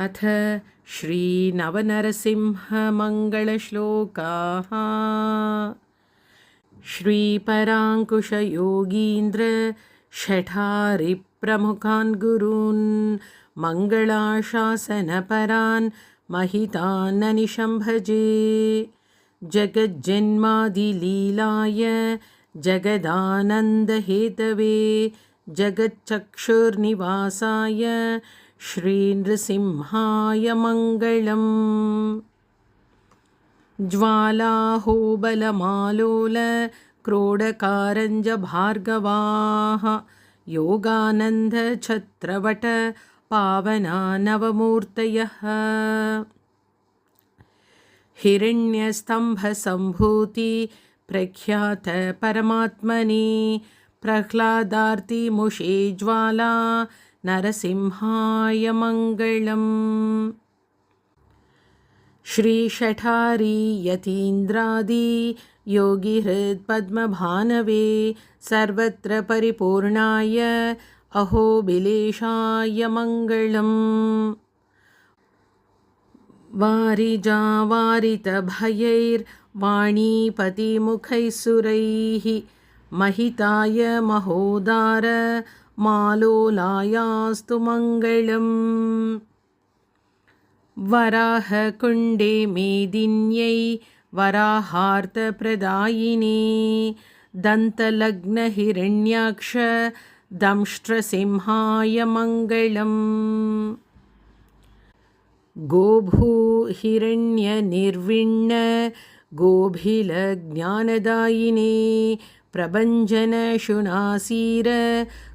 अथ श्रीनवनरसिंहमङ्गलश्लोकाः। श्रीपराङ्कुशयोगीन्द्र शठारिप्रमुखान् गुरून् मङ्गलाशासनपरान् महितान् निशम्भजे। जगज्जन्मादिलीलाय जगदानन्दहेतवे जगच्चक्षुर्निवासाय श्रीनृसिंहाय मङ्गलम्। ज्वालाहोबलमालोल क्रोडकारञ्जभार्गवाः योगानन्दछत्रवट पावना नवमूर्तयः। हिरण्यस्तम्भसम्भूति प्रख्यात परमात्मने प्रह्लादार्तिमुषे ज्वाला नरसिंहाय मङ्गलम्। श्रीशठारी यतीन्द्रादि योगिहृत्पद्मभानवे सर्वत्र परिपूर्णाय अहोबिलेशाय मङ्गलम्। वारिजावारितभयैर्वाणीपतिमुखैः सुरैः महिताय महोदार मालोलायास्तु मङ्गलम्। वराहकुण्डे मेदिन्यै वराहार्तप्रदायिने दन्तलग्नहिरण्याक्ष दंष्ट्रसिंहाय मङ्गलम्। गोभूहिरण्यनिर्विण्ण गोभिलज्ञानदायिने प्रभञ्जनशुनासीर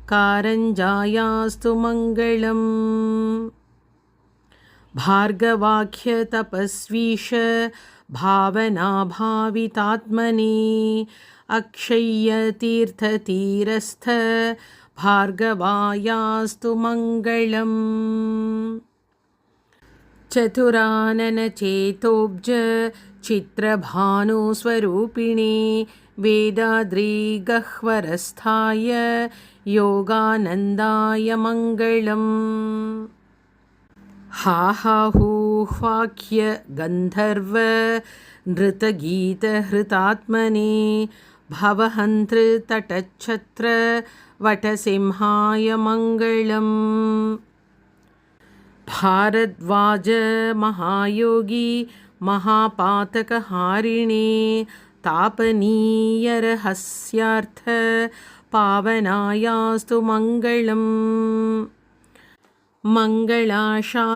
कारञ्जायास्तु मङ्गलम्। भार्गवाख्यतपस्वीश भावनाभावितात्मने अक्षय्यतीर्थतीरस्थ भार्गवायास्तु मङ्गलम्। चतुराननचेतोब्ज चित्रभानुस्वरूपिणे वेदाद्रिगह्वरस्थाय योगानन्दाय मङ्गलम्। हाहाहूह्वाख्य गन्धर्व नृतगीतहृतात्मने भवहन्तृतटच्छत्र वटसिंहाय मङ्गलम्। भारद्वाज महायोगी महापातकहारिणे तापनीयरहस्यार्थ पावनायास्तु मङ्गलम्। मङ्गलाशासनपरान्